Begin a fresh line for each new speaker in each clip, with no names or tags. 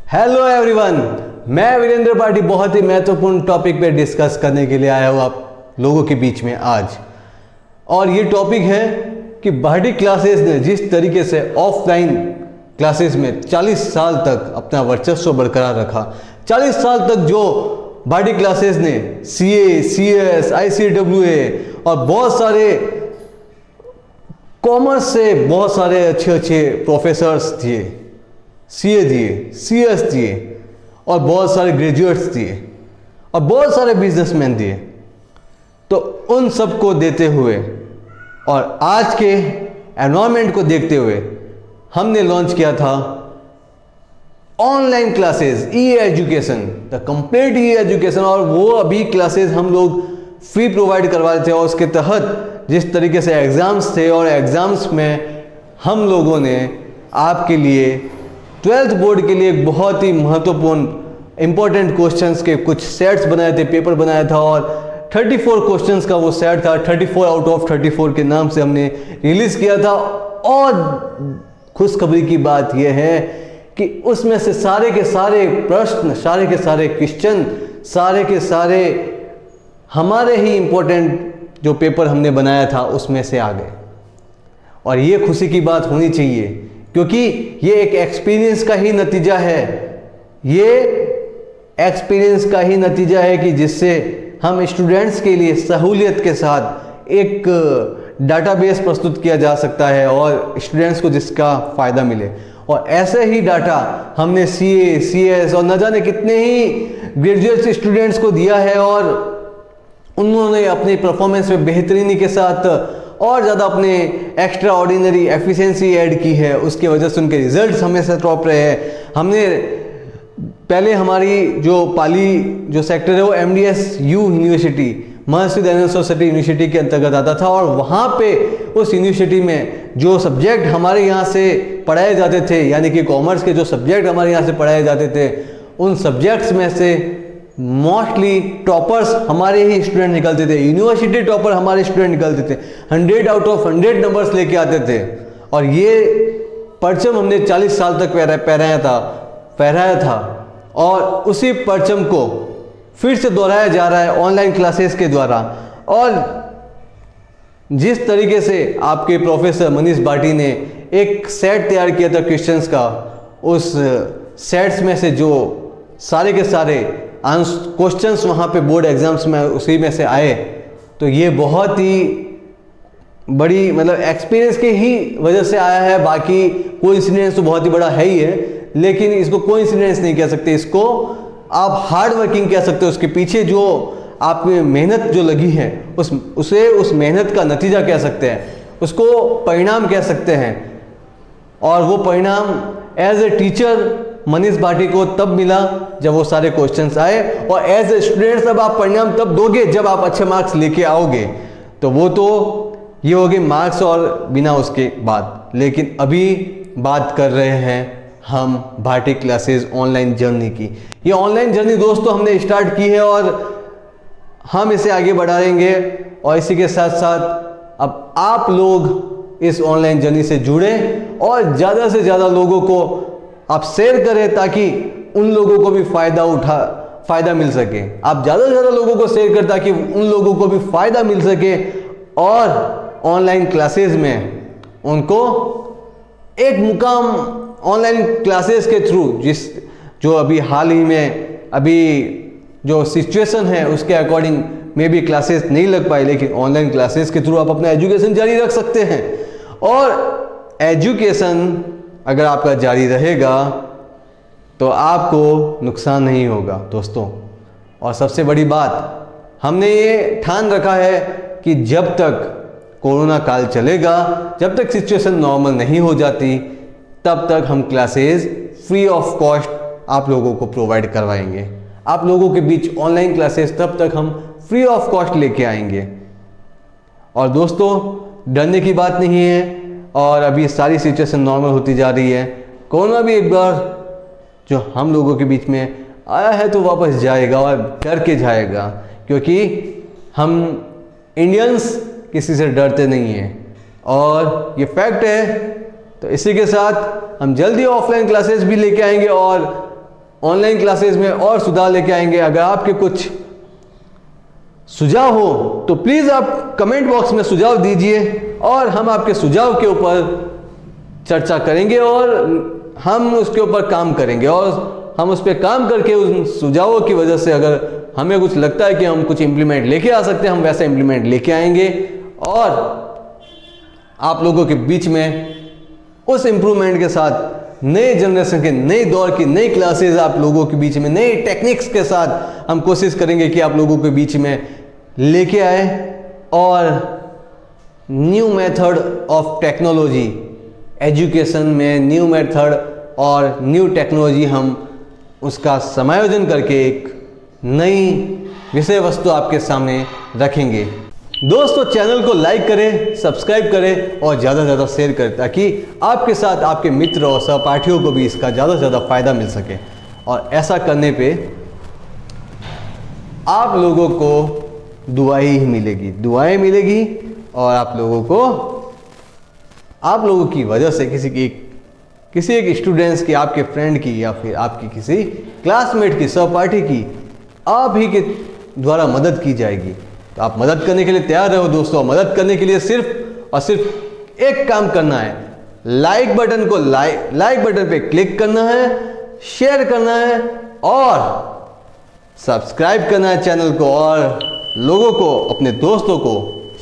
Hello everyone, मैं वीरेंद्र पाठी बहुत ही महत्वपूर्ण टॉपिक पे डिस्कस करने के लिए आया हूँ आप लोगों के बीच में आज। और ये टॉपिक है कि भाटी क्लासेस ने जिस तरीके से ऑफलाइन क्लासेस में 40 साल तक अपना वर्चस्व बरकरार रखा, 40 साल तक जो भाटी क्लासेस ने CA, CS, ICWA और बहुत सारे कॉमर्स से बहुत सारे अच्छे प्रोफेसर्स दिए, CA दिए, CS दिए और बहुत सारे ग्रेजुएट्स दिए और बहुत सारे बिजनेसमैन दिए। तो उन सबको देते हुए और आज के एनवायरनमेंट को देखते हुए हमने लॉन्च किया था ऑनलाइन क्लासेस, ई-एजुकेशन, द कंप्लीट ई-एजुकेशन। और वो अभी क्लासेस हम लोग फ्री प्रोवाइड करवा रहे थे और उसके तहत जिस तरीके से एग्ज़ाम्स थे और एग्ज़ाम्स में हम लोगों ने आपके लिए 12th बोर्ड के लिए एक बहुत ही महत्वपूर्ण इंपॉर्टेंट क्वेश्चंस के कुछ सेट्स बनाए थे, पेपर बनाया था और 34 क्वेश्चंस का वो सेट था। 34 आउट ऑफ 34 के नाम से हमने रिलीज़ किया था। और खुशखबरी की बात यह है कि उसमें से सारे के सारे प्रश्न, सारे के सारे क्वेश्चन, सारे के सारे हमारे ही इंपॉर्टेंट जो पेपर हमने बनाया था उसमें से आ गए। और ये खुशी की बात होनी चाहिए क्योंकि ये एक एक्सपीरियंस का ही नतीजा है। ये एक्सपीरियंस का ही नतीजा है कि जिससे हम स्टूडेंट्स के लिए सहूलियत के साथ एक डाटाबेस प्रस्तुत किया जा सकता है और स्टूडेंट्स को जिसका फ़ायदा मिले। और ऐसे ही डाटा हमने CA, CS और न जाने कितने ही ग्रेजुएट स्टूडेंट्स को दिया है और उन्होंने अपनी परफॉर्मेंस में बेहतरीनी के साथ और ज़्यादा अपने एक्स्ट्रा ऑर्डिनरी एफिशिएंसी ऐड की है। उसकी वजह से उनके रिजल्ट्स हमेशा टॉप रहे हैं। हमने पहले हमारी जो पाली जो सेक्टर है वो MDSU university, Maharshi Dayanand Saraswati university के अंतर्गत आता था और वहाँ पे उस यूनिवर्सिटी में जो सब्जेक्ट हमारे यहाँ से पढ़ाए जाते थे, यानी कि कॉमर्स के जो सब्जेक्ट हमारे यहाँ से पढ़ाए जाते थे, उन सब्जेक्ट्स में से मोस्टली टॉपर्स हमारे ही स्टूडेंट निकलते थे। यूनिवर्सिटी टॉपर हमारे स्टूडेंट निकलते थे, 100 आउट ऑफ 100 नंबर्स लेके आते थे। और ये परचम हमने 40 साल तक फहराया था और उसी परचम को फिर से दोहराया जा रहा है ऑनलाइन क्लासेस के द्वारा। और जिस तरीके से आपके प्रोफेसर मनीष भाटी ने एक सेट तैयार किया था क्वेश्चंस का, उस सेट्स में से जो सारे के सारे क्वेश्चंस वहाँ पे बोर्ड एग्जाम्स में उसी में से आए, तो ये बहुत ही बड़ी मतलब एक्सपीरियंस की ही वजह से आया है। बाकी कोइंसिडेंस तो बहुत ही बड़ा है ही है, लेकिन इसको कोइंसिडेंस नहीं कह सकते, इसको आप हार्ड वर्किंग कह सकते हो। उसके पीछे जो आप में मेहनत जो लगी है उस मेहनत का नतीजा कह सकते हैं, उसको परिणाम कह सकते हैं। और वो परिणाम as a teacher Manish Bhati को तब मिला जब वो सारे क्वेश्चंस आए, और एज ए स्टूडेंट अब आप परिणाम तब दोगे जब आप अच्छे मार्क्स लेके आओगे। तो वो तो ये हो गए मार्क्स और बिना उसके बाद। लेकिन अभी बात कर रहे हैं हम भाटी क्लासेस ऑनलाइन जर्नी की। ये ऑनलाइन जर्नी दोस्तों हमने स्टार्ट की है और हम इसे आगे बढ़ाएंगे। और इसी के साथ साथ अब आप लोग इस ऑनलाइन जर्नी से जुड़े और ज़्यादा से ज़्यादा लोगों को आप शेयर करें ताकि उन लोगों को भी फ़ायदा मिल सके। आप ज़्यादा से ज़्यादा लोगों को शेयर करें ताकि उन लोगों को भी फ़ायदा मिल सके और ऑनलाइन क्लासेस में उनको एक मुकाम ऑनलाइन क्लासेस के थ्रू जो अभी हाल ही में अभी जो सिचुएशन है उसके अकॉर्डिंग में भी क्लासेस नहीं लग पाए, लेकिन ऑनलाइन क्लासेस के थ्रू आप अपना एजुकेशन जारी रख सकते हैं। और एजुकेशन अगर आपका जारी रहेगा तो आपको नुकसान नहीं होगा दोस्तों। और सबसे बड़ी बात, हमने ये ठान रखा है कि जब तक कोरोना काल चलेगा, जब तक सिचुएशन नॉर्मल नहीं हो जाती, तब तक हम क्लासेस फ्री ऑफ कॉस्ट आप लोगों को प्रोवाइड करवाएंगे। आप लोगों के बीच ऑनलाइन क्लासेस तब तक हम फ्री ऑफ कॉस्ट लेके आएंगे। और दोस्तों डरने की बात नहीं है, और अभी सारी सिचुएशन नॉर्मल होती जा रही है। कोरोना भी एक बार जो हम लोगों के बीच में आया है तो वापस जाएगा और डर के जाएगा, क्योंकि हम इंडियंस किसी से डरते नहीं हैं और ये फैक्ट है। तो इसी के साथ हम जल्दी ऑफलाइन क्लासेस भी लेके आएंगे और ऑनलाइन क्लासेस में और सुधार लेके आएंगे। अगर आपके कुछ सुझाव हो तो प्लीज़ आप कमेंट बॉक्स में सुझाव दीजिए और हम आपके सुझाव के ऊपर चर्चा करेंगे और हम उसके ऊपर काम करेंगे, और हम उस पर काम करके उन सुझावों की वजह से अगर हमें कुछ लगता है कि हम कुछ इम्प्लीमेंट लेके आ सकते हैं, हम वैसा इम्प्लीमेंट लेके आएंगे और आप लोगों के बीच में उस इम्प्रूवमेंट के साथ नए जनरेशन के नए दौर की नई क्लासेस आप लोगों के बीच में नए टेक्निक्स के साथ हम कोशिश करेंगे कि आप लोगों के बीच में लेके आए और new method of technology education में न्यू मेथड और न्यू टेक्नोलॉजी हम उसका समायोजन करके एक नई विषय वस्तु आपके सामने रखेंगे। दोस्तों चैनल को लाइक करें, सब्सक्राइब करें और ज़्यादा से ज़्यादा शेयर करें ताकि आपके साथ आपके मित्र और सहपाठियों को भी इसका ज़्यादा से ज़्यादा फ़ायदा मिल सके। और ऐसा करने पे आप लोगों को दुआएं ही मिलेगी, दुआएं मिलेगी और आप लोगों की वजह से किसी एक स्टूडेंट्स की, आपके फ्रेंड की या फिर आपकी किसी क्लासमेट की, सहपाठी की आप ही के द्वारा मदद की जाएगी। तो आप मदद करने के लिए तैयार रहो दोस्तों। मदद करने के लिए सिर्फ और सिर्फ एक काम करना है, लाइक बटन पे क्लिक करना है, शेयर करना है और सब्सक्राइब करना है चैनल को और लोगों को, अपने दोस्तों को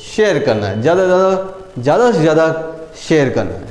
शेयर करना है, ज़्यादा से ज़्यादा शेयर करना है।